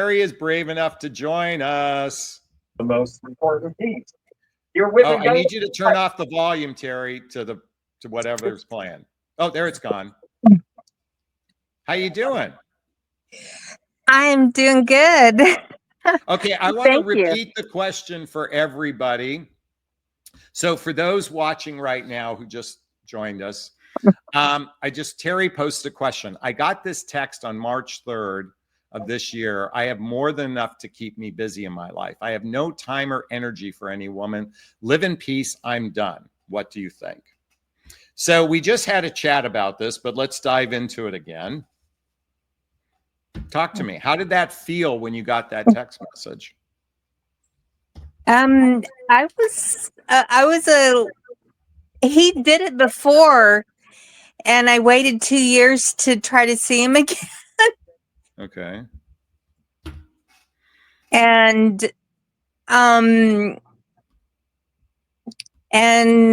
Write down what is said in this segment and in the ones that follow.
Terry is brave enough to join us. The most important piece. You're with I need you to turn off the volume, Terry, to whatever's playing. Oh, there it's gone. How you doing? I'm doing good. Okay, I want to repeat the question for everybody. So for those watching right now who just joined us, Terry posted a question. I got this text on March 3rd of this year. I have more than enough to keep me busy in my life. I have no time or energy for any woman. Live in peace. I'm done. What do you think? So we just had a chat about this, but let's dive into it again. Talk to me. How did that feel when you got that text message? He did it before, and I waited 2 years to try to see him again. Okay. And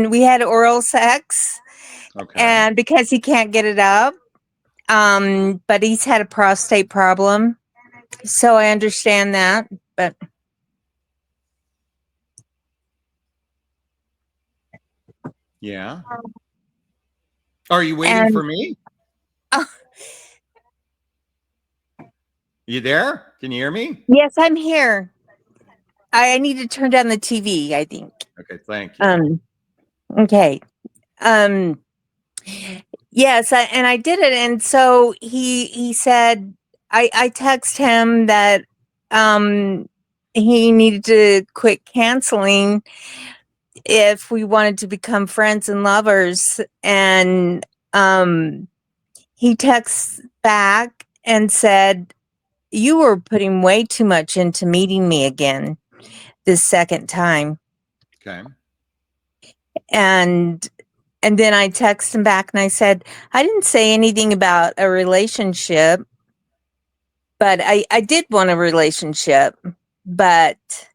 we had oral sex. Okay. And because he can't get it up, but he's had a prostate problem, so I understand that. But yeah, are you waiting for me? You there? Can you hear me? Yes, I'm here. I need to turn down the TV, I think. Okay, thank you. Okay. Yes, and I did it, and so he said I text him that he needed to quit canceling if we wanted to become friends and lovers, and he texts back and said, "You were putting way too much into meeting me again this second time." Okay. And then I texted him back and I said, I didn't say anything about a relationship, but I did want a relationship. But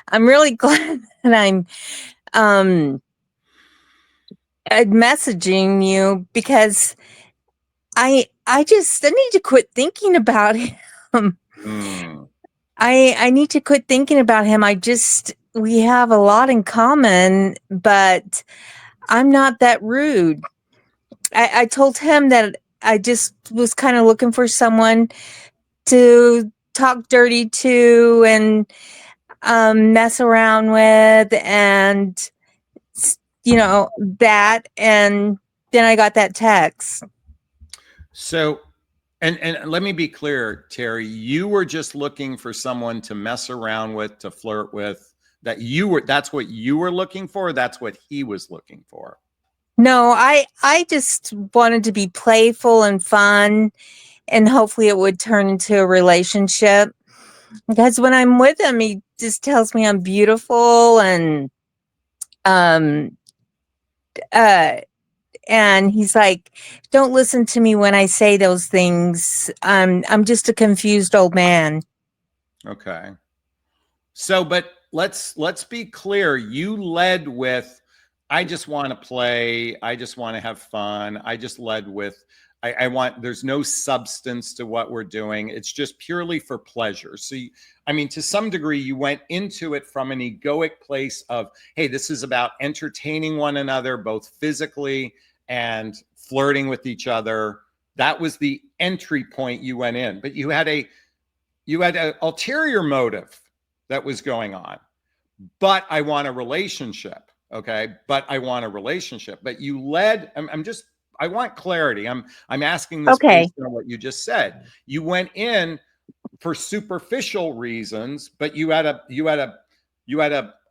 I'm really glad that I'm messaging you, because I need to quit thinking about him. I need to quit thinking about him. We have a lot in common, but I'm not that rude. I told him that I just was kind of looking for someone to talk dirty to and mess around with, and that. And then I got that text. So, and let me be clear, Terry, you were just looking for someone to mess around with, to flirt with. That's what you were looking for. That's what he was looking for. No, I just wanted to be playful and fun, and hopefully it would turn into a relationship. Because when I'm with him, he just tells me I'm beautiful, and he's like, "Don't listen to me when I say those things. I'm just a confused old man." Okay. So, but let's be clear. You led with, I just want to play. I just want to have fun. I just led with, there's no substance to what we're doing. It's just purely for pleasure. So, to some degree, you went into it from an egoic place of, hey, this is about entertaining one another, both physically and flirting with each other. That was the entry point you went in, but you had an ulterior motive that was going on. But I want a relationship. Okay. But I want a relationship. But you led, I want clarity. I'm asking this based on what you just said. You went in for superficial reasons, but you had a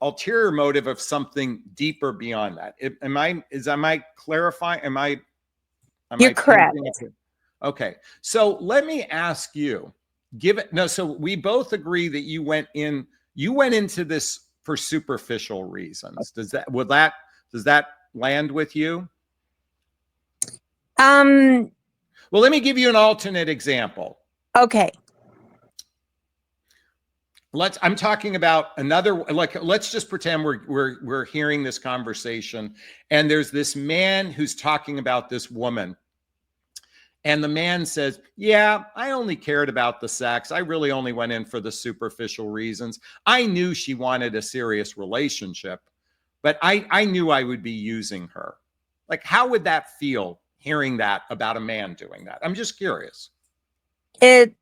ulterior motive of something deeper beyond that. Am I clarifying? You're correct. Okay. So let me ask you, so we both agree that you went into this for superficial reasons. Does that land with you? Well, let me give you an alternate example. Okay. I'm talking about another, let's just pretend we're hearing this conversation, and there's this man who's talking about this woman, and the man says, yeah, I only cared about the sex. I really only went in for the superficial reasons. I knew she wanted a serious relationship, but I knew I would be using her. Like, how would that feel hearing that about a man doing that? I'm just curious. It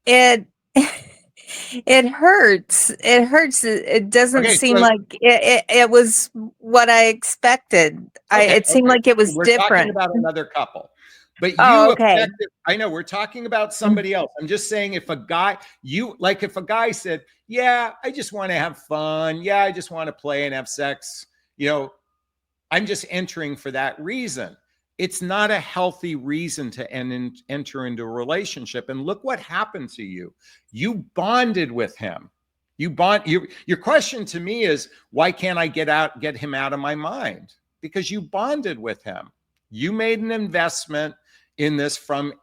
it it hurts. It hurts. It doesn't Okay, seem so like it was what I expected. okay, It seemed okay. like it was We're talking different. about another couple. But Oh, you okay. affected, I know we're talking about somebody else. I'm just saying if a guy, if a guy said, yeah, I just want to have fun. Yeah, I just want to play and have sex. I'm just entering for that reason. It's not a healthy reason to enter into a relationship. And look what happened to you. You bonded with him. Your question to me is, why can't I get him out of my mind? Because you bonded with him. You made an investment in this from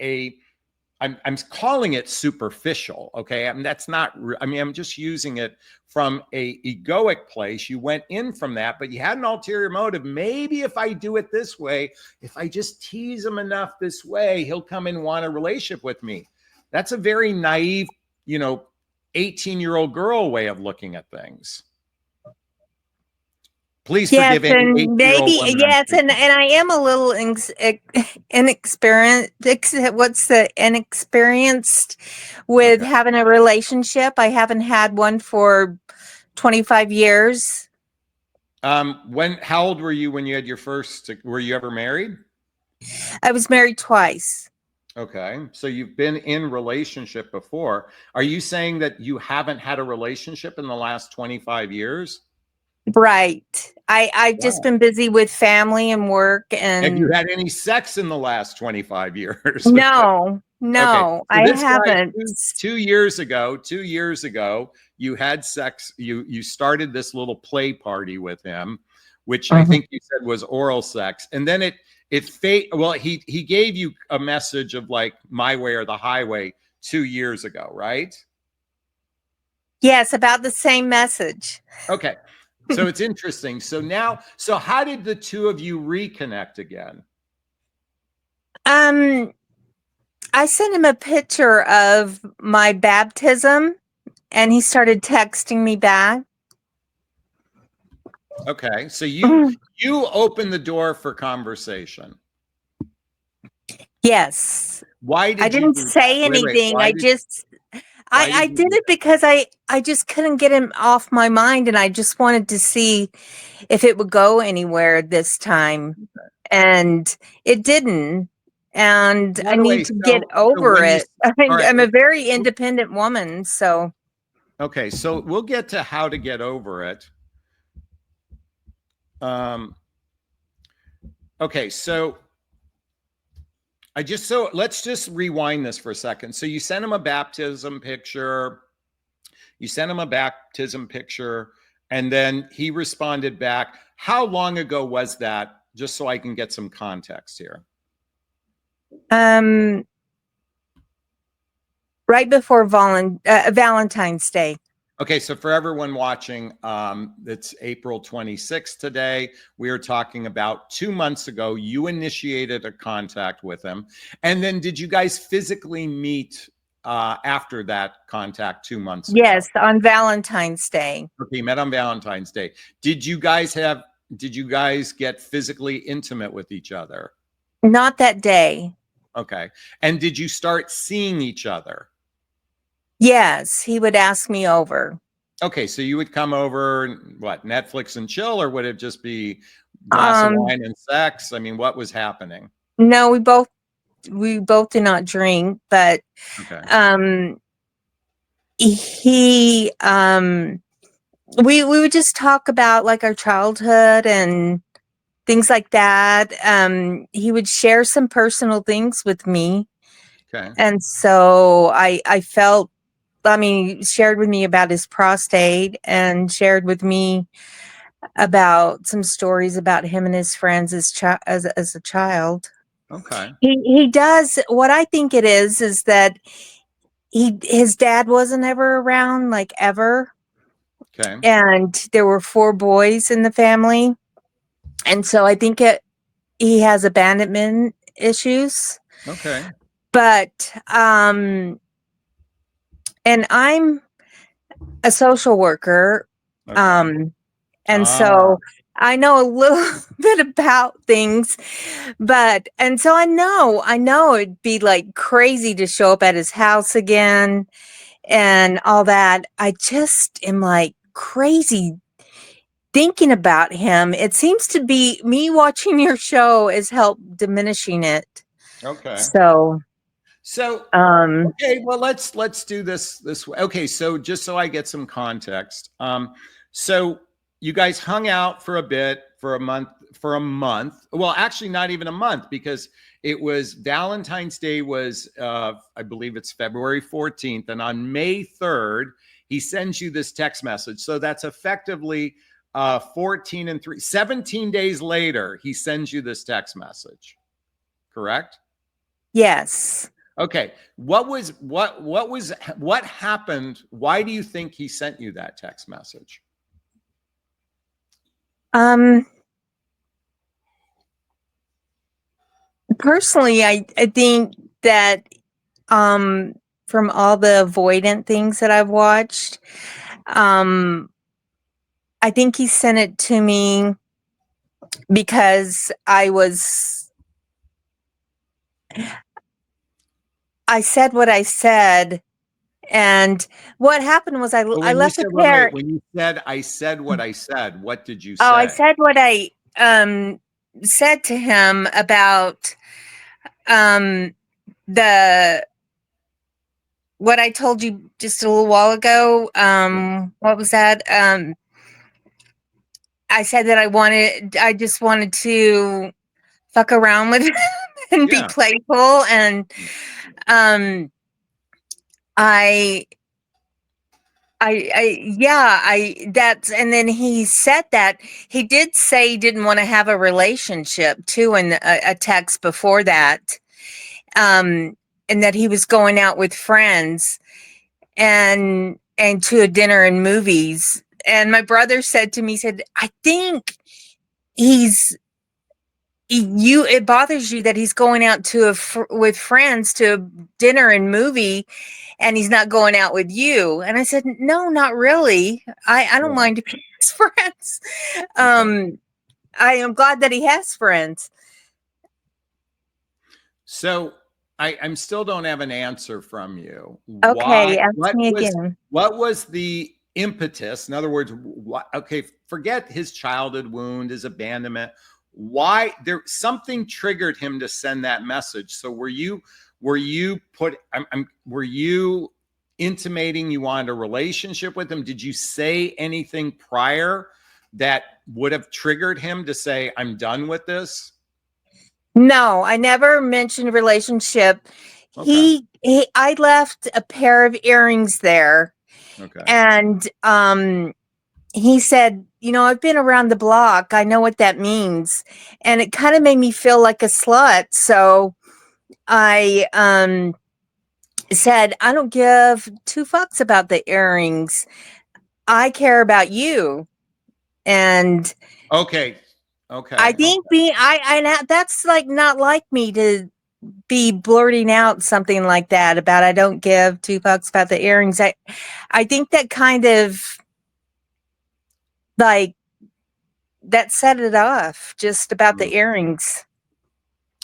I'm calling it superficial. Okay. That's not, I'm just using it from a egoic place. You went in from that, but you had an ulterior motive. Maybe if I do it this way, if I just tease him enough this way, he'll come and want a relationship with me. That's a very naive, 18-year-old girl way of looking at things. Please Yes, forgive any and 18-year-old maybe women I'm yes, and speaking. I am a little inexperienced. What's the inexperienced with Okay. having a relationship? I haven't had one for 25 years. How old were you when you had your first, were you ever married? I was married twice. Okay. So you've been in relationship before. Are you saying that you haven't had a relationship in the last 25 years? Right. I've just Wow. been busy with family and work Have you and had any sex in the last 25 years? no, Okay. no, So I this guy haven't. 2 years ago, you had sex. You started this little play party with him, which I Mhm. think you said was oral sex. And then he gave you a message of like my way or the highway 2 years ago, right? Yes, about the same message. Okay. So it's interesting. So how did the two of you reconnect again? Um, I sent him a picture of my baptism and he started texting me back. Okay. So you opened the door for conversation. Yes. Why I did you didn't do that? say Wait, anything. why I did you did do it because I just couldn't get him off my mind and I just wanted to see if it would go anywhere this time. that? And it didn't. And By I the need way, to get over when you it. all right, I'm a very independent woman, so okay, so we'll get to how to get over it. Um, okay, so let's just rewind this for a second. So you sent him a baptism picture. You sent him a baptism picture, and then he responded back. How long ago was that? Just so I can get some context here. um right before Valentine's Day. Okay, so for everyone watching, it's April 26th today. We are talking about 2 months ago. You initiated a contact with him. And then did you guys physically meet after that contact 2 months ago? Yes, on Valentine's Day. Okay, you met on Valentine's Day. Did you guys get physically intimate with each other? Not that day. Okay. And did you start seeing each other? Yes, he would ask me over. Okay, so you would come over and what, Netflix and chill, or would it just be glass of Um, wine and sex? I mean, what was happening? no, we both did not drink, but Okay. um he we would just talk about like our childhood and things like that. He would share some personal things with me. Okay. And so I felt, I mean, he shared with me about his prostate and shared with me about some stories about him and his friends as a child. Okay. He does what I think it is that his dad wasn't ever around, like, ever, Okay. and there were 4 boys in the family, and so I think he has abandonment issues. Okay. but and I'm a social worker. Okay. And Ah, so I know a little bit about things, and so I know it'd be like crazy to show up at his house again and all that. I just am like crazy thinking about him. It seems to be me watching your show has helped diminishing it. okay. So, So um, okay, well let's do this way. Okay, so just so I get some context. So you guys hung out for a bit, for a month. Well, actually not even a month, because it was Valentine's Day was I believe it's February 14th, and on May 3rd, he sends you this text message. So that's effectively 14 and 3, 17 days later, he sends you this text message. Correct? yes. Okay. What happened? Why do you think he sent you that text message? Um, Personally, I think that from all the avoidant things that I've watched, um, I think he sent it to me because I said what I said, and what happened was But I when you left said, a wait, pair. when you said I said what I said, what did you Oh, I say? said what I said to him about um the what I told you just a little while ago. What was that? I said that I just wanted to fuck around with him and be Yeah. playful, and um I yeah, that's, and then he said that he did say he didn't want to have a relationship too in a text before that. Um and that he was going out with friends and to a dinner and movies. And my brother said to me, he said, I think he's it bothers you that he's going out to with friends to a dinner and movie, and he's not going out with you. And I said, no, not really. I don't Yeah. mind if he has friends. Okay. I am glad that he has friends. So I'm still don't have an answer from you. Okay, Why? ask me again. What was the impetus? In other words, what? Okay, forget his childhood wound, his abandonment. Why there something triggered him to send that message? So were you were you intimating you wanted a relationship with him? Did you say anything prior that would have triggered him to say, I'm done with this? No, I never mentioned relationship. Okay. I left a pair of earrings there, Okay. and he said, I've been around the block. I know what that means. And it kind of made me feel like a slut. So I said, I don't give two fucks about the earrings. I care about you. And Okay. I Okay. think that's like not like me to be blurting out something like that about I don't give two fucks about the earrings. I think that kind of like that set it off just about the earrings.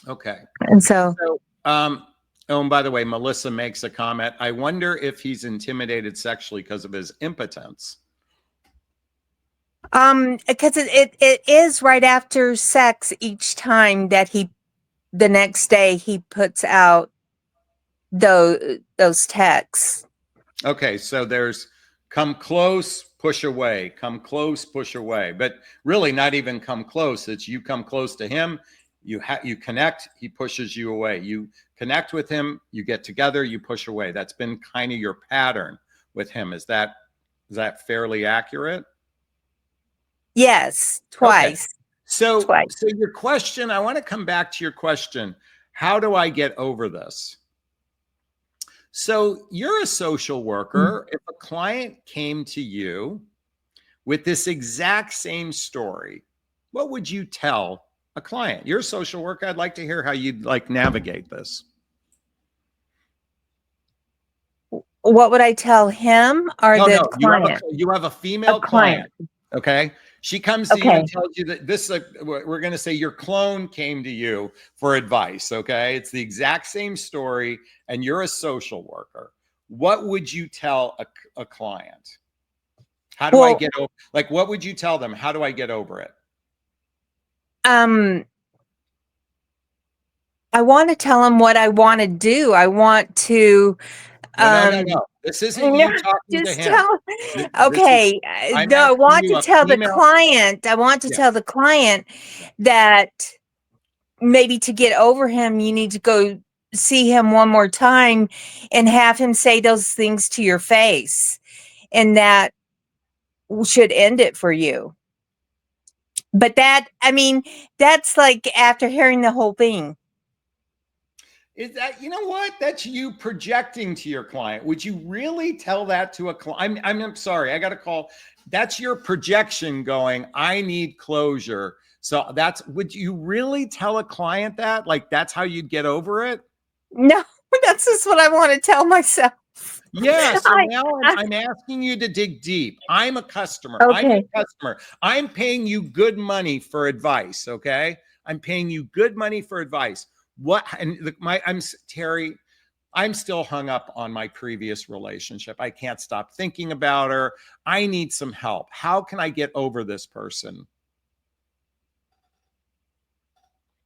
Okay. And so So, oh, and by the way, Melissa makes a comment. I wonder if he's intimidated sexually because of his impotence. because it is right after sex each time that the next day he puts out those texts. Okay, so there's come close, push away, come close, push away, but really not even come close. It's you come close to him, you connect, he pushes you away. You connect with him, you get together, you push away. That's been kind of your pattern with him. Is that fairly accurate? Yes, Okay. twice. Twice. So your question, I want to come back to your question. How do I get over this? So you're a social worker. If a client came to you with this exact same story, what would you tell a client? You're a social worker. I'd like to hear how you'd like navigate this. What would I tell him or No, the no, client? you have a A female client. client. Okay. She comes to you Okay. and tells you that this, we're going to say your clone came to you for advice. Okay. It's the exact same story and you're a social worker. What would you tell a client? How do I Well, get over? Like, what would you tell them? How do I get over it? I want to tell him what I want to do. I want to, No, no, no, no. This isn't no, you talking to just him. tell, This is, okay. I'm No, I asking want you to a tell the female. client, I want to Yeah. tell the client Yeah. that maybe to get over him, you need to go see him one more time and have him say those things to your face. And that should end it for you. But that, I mean, that's like after hearing the whole thing. Is that, you know what? That's you projecting to your client. Would you really tell that to a client? I'm sorry, I got to call. That's your projection going, I need closure. So would you really tell a client that? Like, that's how you'd get over it? No, that's just what I want to tell myself. Yeah. So I, now I, I'm asking you to dig deep. I'm a customer. I'm your okay. customer. I'm paying you good money for advice. Okay. I'm paying you good money for advice. What, and I'm Terry, I'm still hung up on my previous relationship. I can't stop thinking about her. I need some help. How can I get over this person?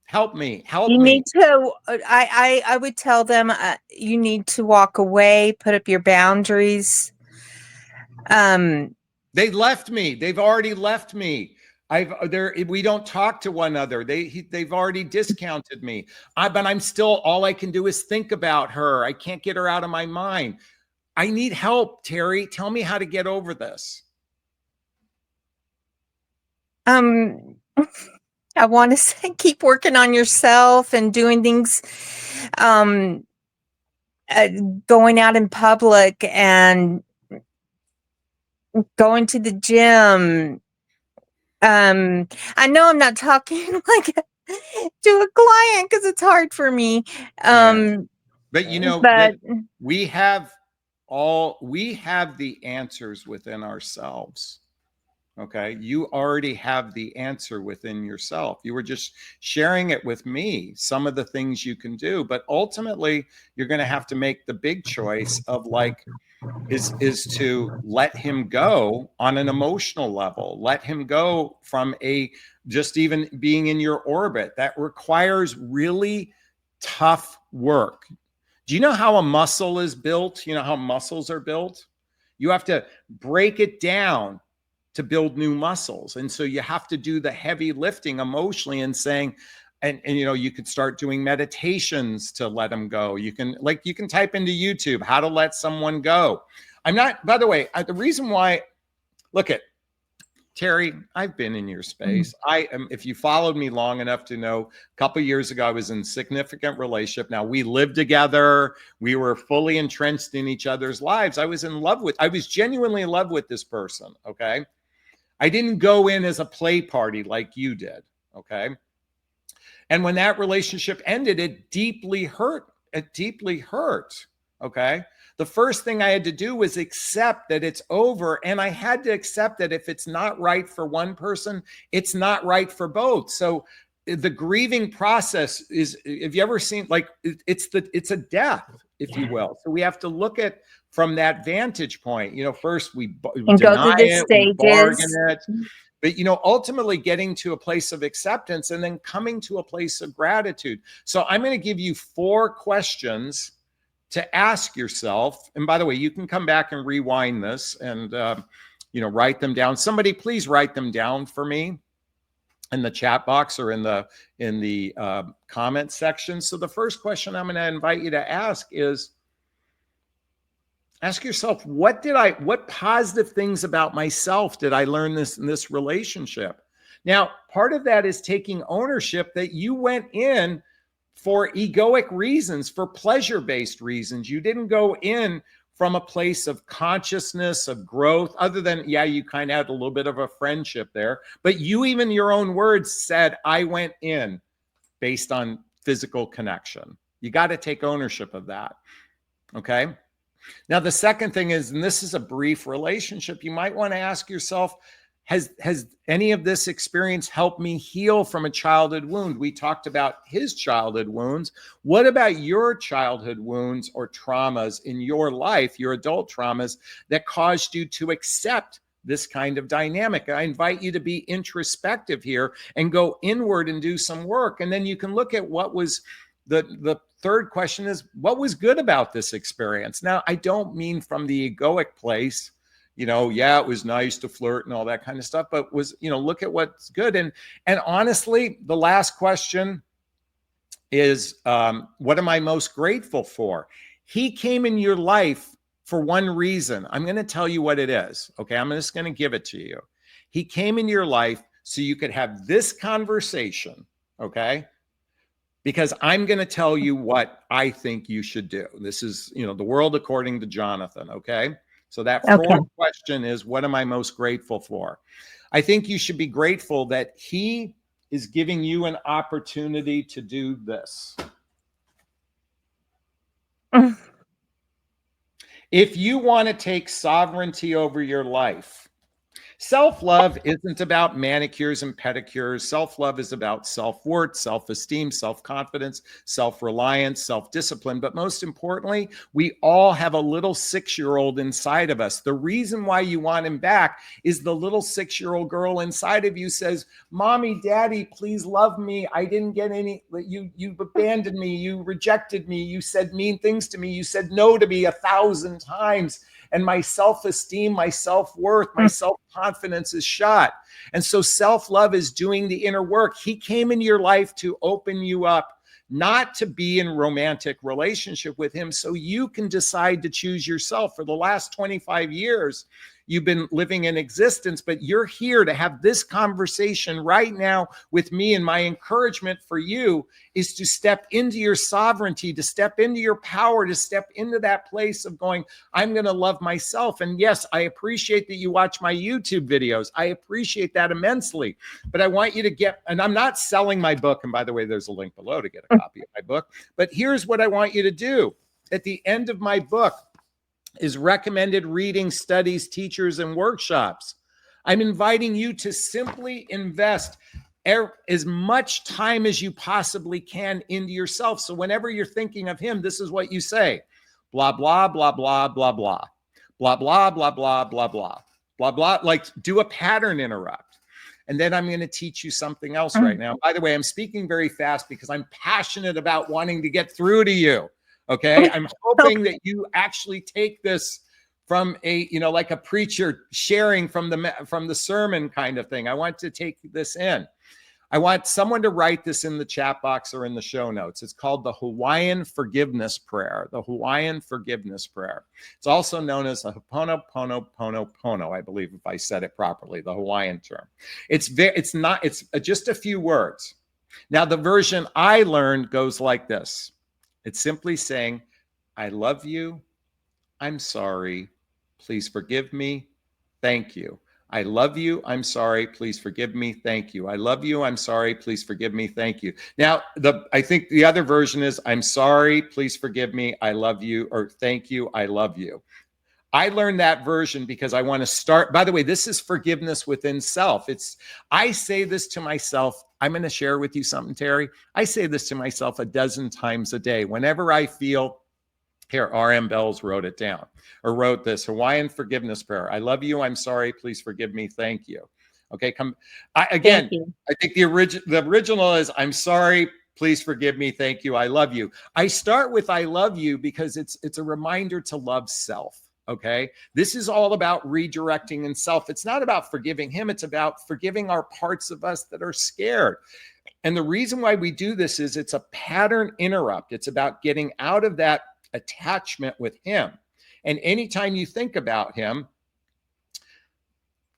Help me. Help You me. need to, I would tell them you need to walk away, put up your boundaries. They left me. They've already left me. We don't talk to one another. They've already discounted me. But I'm still, all I can do is think about her. I can't get her out of my mind. I need help, Terry. Tell me how to get over this. I want to say keep working on yourself and doing things, um, going out in public and going to the gym. I know I'm not talking like to a client because it's hard for me. Yeah. But But we have the answers within ourselves. Okay. You already have the answer within yourself. You were just sharing it with me, some of the things you can do, but ultimately you're going to have to make the big choice of like, is to let him go on an emotional level, let him go from just even being in your orbit. That requires really tough work. Do you know how a muscle is built? You know how muscles are built? You have to break it down to build new muscles. And so you have to do the heavy lifting emotionally and saying, and you could start doing meditations to let them go. You can type into YouTube how to let someone go. I'm not, by the way, the reason why, look at Terry, I've been in your space. I am, if you followed me long enough to know, a couple of years ago, I was in a significant relationship. Now we lived together. We were fully entrenched in each other's lives. I was genuinely in love with this person. Okay. I didn't go in as a play party like you did. Okay. And when that relationship ended, it deeply hurt. It deeply hurt. Okay. The first thing I had to do was accept that it's over. And I had to accept that if it's not right for one person, it's not right for both. So the grieving process is, have you ever seen, like, it's a death, if you will. So we have to look at from that vantage point. First we and go deny through the it, we bargain stages. it, but ultimately getting to a place of acceptance and then coming to a place of gratitude. So I'm going to give you 4 questions to ask yourself. And by the way, you can come back and rewind this and write them down. Somebody please write them down for me in the chat box or in the comment section. So the first question I'm going to invite you to ask is, ask yourself, what positive things about myself did I learn in this relationship? Now, part of that is taking ownership that you went in for egoic reasons, for pleasure-based reasons. You didn't go in from a place of consciousness, of growth, other than, yeah, you kind of had a little bit of a friendship there. But you, even your own words said, I went in based on physical connection. You got to take ownership of that. Okay. Now, the second thing is, and this is a brief relationship, you might want to ask yourself, has any of this experience helped me heal from a childhood wound? We talked about his childhood wounds. What about your childhood wounds or traumas in your life, your adult traumas that caused you to accept this kind of dynamic? I invite you to be introspective here and go inward and do some work. And then you can look at what was the third question is, what was good about this experience? Now, I don't mean from the egoic place, yeah, it was nice to flirt and all that kind of stuff, but look at what's good. And honestly, the last question is, what am I most grateful for? He came in your life for one reason. I'm going to tell you what it is. Okay. I'm just going to give it to you. He came in your life so you could have this conversation. Okay. Because I'm going to tell you what I think you should do. This is, the world according to Jonathan. Okay. So that fourth question is, what am I most grateful for? I think you should be grateful that he is giving you an opportunity to do this. If you want to take sovereignty over your life, self-love isn't about manicures and pedicures. Self-love is about self-worth, self-esteem, self-confidence, self-reliance, self-discipline. But most importantly, we all have a little 6-year-old inside of us. The reason why you want him back is the little 6-year-old girl inside of you says, Mommy, Daddy, please love me. I didn't get any, you abandoned me. You rejected me. You said mean things to me. You said no to me 1,000 times. And my self-esteem, my self-worth, my self-confidence is shot. And so self-love is doing the inner work. He came into your life to open you up, not to be in romantic relationship with him, so you can decide to choose yourself. For the last 25 years, you've been living in existence, but you're here to have this conversation right now with me. And my encouragement for you is to step into your sovereignty, to step into your power, to step into that place of going, I'm going to love myself. And yes, I appreciate that you watch my YouTube videos. I appreciate that immensely. But I want you to get, and I'm not selling my book. And by the way, there's a link below to get a copy of my book. But here's what I want you to do. At the end of my book is recommended reading, studies, teachers, and workshops. I'm inviting you to simply invest as much time as you possibly can into yourself. So whenever you're thinking of him, this is what you say: blah, blah, blah, blah, blah, blah, blah, blah, blah, blah, blah, blah, blah, blah. Like, do a pattern interrupt. And then I'm going to teach you something else right now. By the way, I'm speaking very fast because I'm passionate about wanting to get through to you. Okay. I'm hoping that you actually take this from a, like a preacher sharing from the sermon kind of thing. I want to take this in. I want someone to write this in the chat box or in the show notes. It's called the Hawaiian Forgiveness Prayer, the Hawaiian Forgiveness Prayer. It's also known as the Ho'oponopono, I believe, if I said it properly, the Hawaiian term. It's just a few words. Now, the version I learned goes like this. It's simply saying, I love you. I'm sorry. Please forgive me. Thank you. I love you. I'm sorry. Please forgive me. Thank you. I love you. I'm sorry. Please forgive me. Thank you. Now, I think the other version is, I'm sorry. Please forgive me. I love you. Or thank you. I love you. I learned that version because I want to start. By the way, this is forgiveness within self. I say this to myself. I'm going to share with you something, Terry. I say this to myself 12 times a day. Whenever I feel, here, R.M. Bells wrote it down, or wrote this Hawaiian Forgiveness Prayer. I love you. I'm sorry. Please forgive me. Thank you. Okay. I think the original is, I'm sorry. Please forgive me. Thank you. I love you. I start with I love you because it's a reminder to love self. Okay. This is all about redirecting in self. It's not about forgiving him. It's about forgiving our parts of us that are scared. And the reason why we do this is it's a pattern interrupt. It's about getting out of that attachment with him. And anytime you think about him,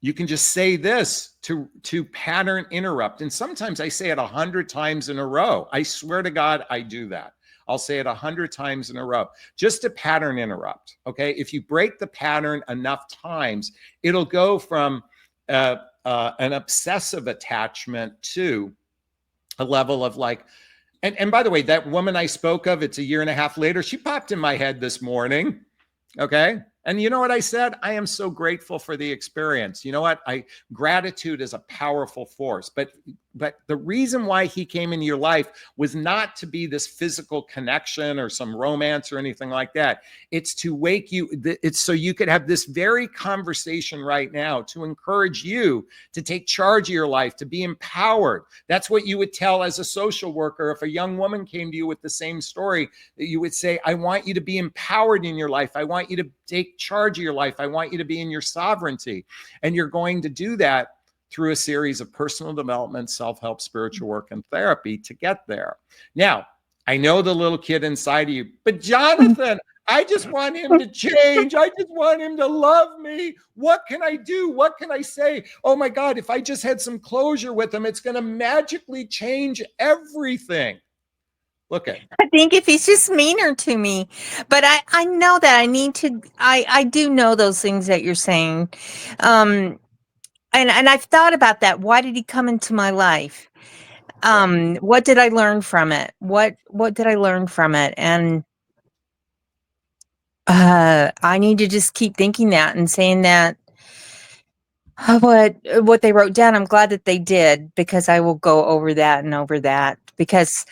you can just say this to pattern interrupt. And sometimes I say it 100 times in a row. I swear to God, I do that. I'll say it 100 times in a row, just a pattern interrupt. Okay. If you break the pattern enough times, it'll go from an obsessive attachment to a level of like, and by the way, that woman I spoke of, it's a year and a half later, she popped in my head this morning. Okay. And you know what I said? I am so grateful for the experience. You know what? Gratitude is a powerful force. But the reason why he came into your life was not to be this physical connection or some romance or anything like that. It's to wake you, it's so you could have this very conversation right now to encourage you to take charge of your life, to be empowered. That's what you would tell as a social worker if a young woman came to you with the same story, that you would say, I want you to be empowered in your life. I want you to take charge of your life. I want you to be in your sovereignty. And you're going to do that through a series of personal development, self-help, spiritual work, and therapy to get there. Now, I know the little kid inside of you, but Jonathan, I just want him to change. I just want him to love me. What can I do? What can I say? Oh my God, if I just had some closure with him, it's going to magically change everything. Look at. I think if he's just meaner to me, but I know that I need to, I do know those things that you're saying. And I've thought about that. Why did he come into my life? What did I learn from it? What did I learn from it? And I need to just keep thinking that and saying that what they wrote down. I'm glad that they did, because I will go over that and over that, because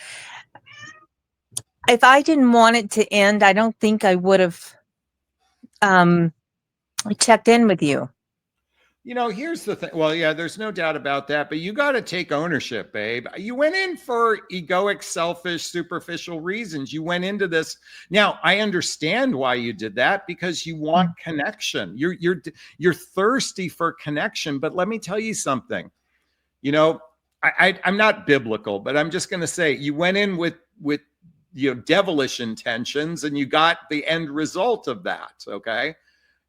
if I didn't want it to end, I don't think I would have checked in with you. You know, here's the thing. Well, yeah, there's no doubt about that, but you got to take ownership, babe. You went in for egoic, selfish, superficial reasons. You went into this. Now, I understand why you did that, because you want connection. You're thirsty for connection. But let me tell you something. You know, I'm not biblical, but I'm just going to say you went in with devilish intentions, and you got the end result of that. Okay.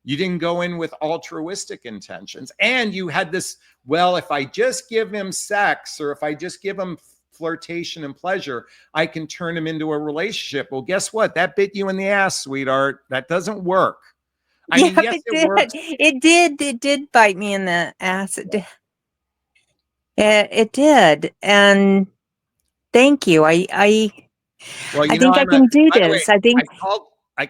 You didn't go in with altruistic intentions. And you had this, well, if I just give him sex, or if I just give him flirtation and pleasure, I can turn him into a relationship. Well, guess what? That bit you in the ass, sweetheart. That doesn't work. I mean, yes, it works. It did bite me in the ass. It did. And thank you. Well, I think I can do by the way, this. I think I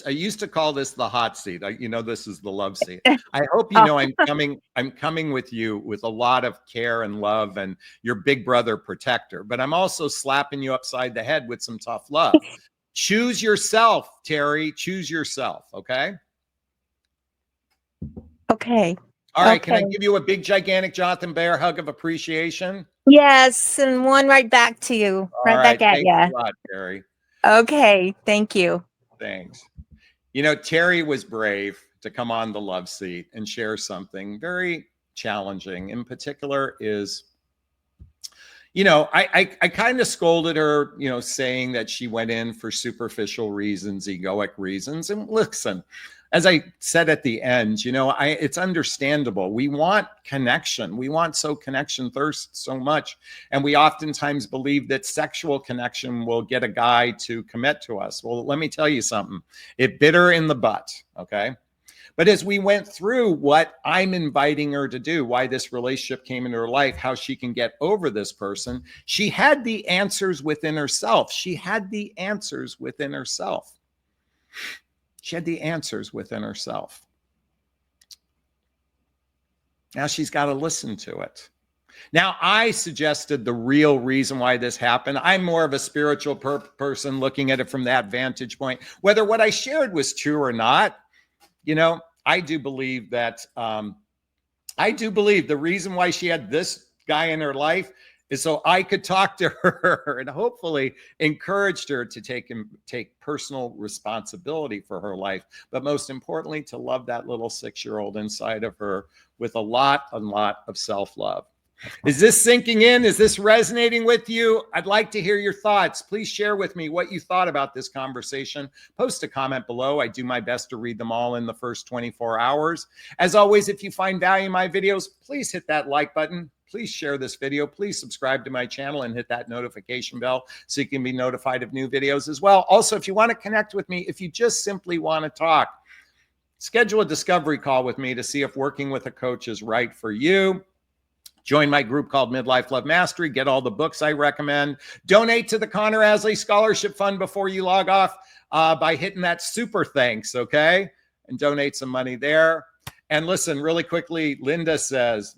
used to call this the hot seat. This is the love seat. I hope you know I'm coming with you with a lot of care and love, and your big brother protector, but I'm also slapping you upside the head with some tough love. Choose yourself, Terry. Choose yourself. Okay. Okay. All right. Okay. Can I give you a big, gigantic Jonathan Bear hug of appreciation? Yes, and one right back to you. All Right back at Thanks you. a lot, Terry. Okay. Thank you. Thanks. You know, Terry was brave to come on the love seat and share something very challenging. In particular is, I kind of scolded her, saying that she went in for superficial reasons, egoic reasons. And listen, as I said at the end, it's understandable. We want connection. We want connection thirst so much. And we oftentimes believe that sexual connection will get a guy to commit to us. Well, let me tell you something. It bit her in the butt. Okay. But as we went through what I'm inviting her to do, why this relationship came into her life, how she can get over this person, she had the answers within herself. She had the answers within herself. She had the answers within herself. Now she's got to listen to it. Now, I suggested the real reason why this happened. I'm more of a spiritual person looking at it from that vantage point. Whether what I shared was true or not, I do believe that, the reason why she had this guy in her life is so I could talk to her and hopefully encouraged her to take personal responsibility for her life. But most importantly, to love that little 6-year-old inside of her with a lot of self-love. Is this sinking in? Is this resonating with you? I'd like to hear your thoughts. Please share with me what you thought about this conversation. Post a comment below. I do my best to read them all in the first 24 hours. As always, if you find value in my videos, please hit that like button. Please share this video. Please subscribe to my channel and hit that notification bell so you can be notified of new videos as well. Also, if you want to connect with me, if you just simply want to talk, schedule a discovery call with me to see if working with a coach is right for you. Join my group called Midlife Love Mastery. Get all the books I recommend. Donate to the Connor Asley Scholarship Fund before you log off. by hitting that super thanks, okay? And donate some money there. And listen, really quickly, Linda says,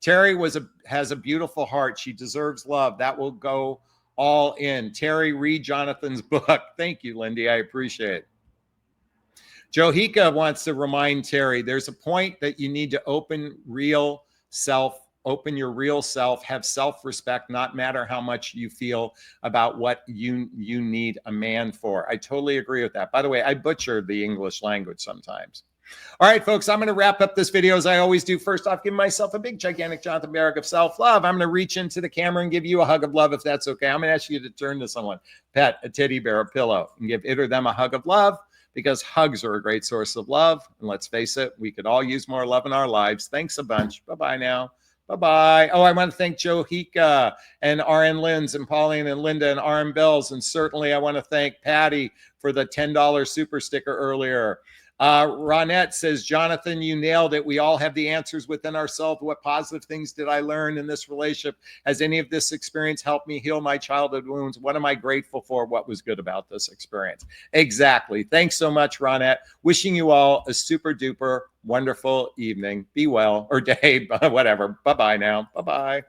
Terry has a beautiful heart. She deserves love. That will go all in. Terry, read Jonathan's book. Thank you, Lindy. I appreciate it. Johika wants to remind Terry, there's a point that you need to open your real self, have self-respect, not matter how much you feel about what you need a man for. I totally agree with that. By the way, I butcher the English language sometimes. All right, folks, I'm going to wrap up this video as I always do. First off, give myself a big, gigantic Jonathan Barrick of self-love. I'm going to reach into the camera and give you a hug of love if that's okay. I'm going to ask you to turn to someone, pet, a teddy bear, a pillow, and give it or them a hug of love, because hugs are a great source of love. And let's face it, we could all use more love in our lives. Thanks a bunch. Bye-bye now. Bye-bye. Oh, I want to thank Joe Hika and RN Linz and Pauline and Linda and RM Bells. And certainly I want to thank Patty for the $10 super sticker earlier. Ronette says, Jonathan, you nailed it. We all have the answers within ourselves. What positive things did I learn in this relationship? Has any of this experience helped me heal my childhood wounds? What am I grateful for? What was good about this experience? Exactly. Thanks so much, Ronette. Wishing you all a super duper wonderful evening. Be well, or day, whatever. Bye-bye now. Bye-bye.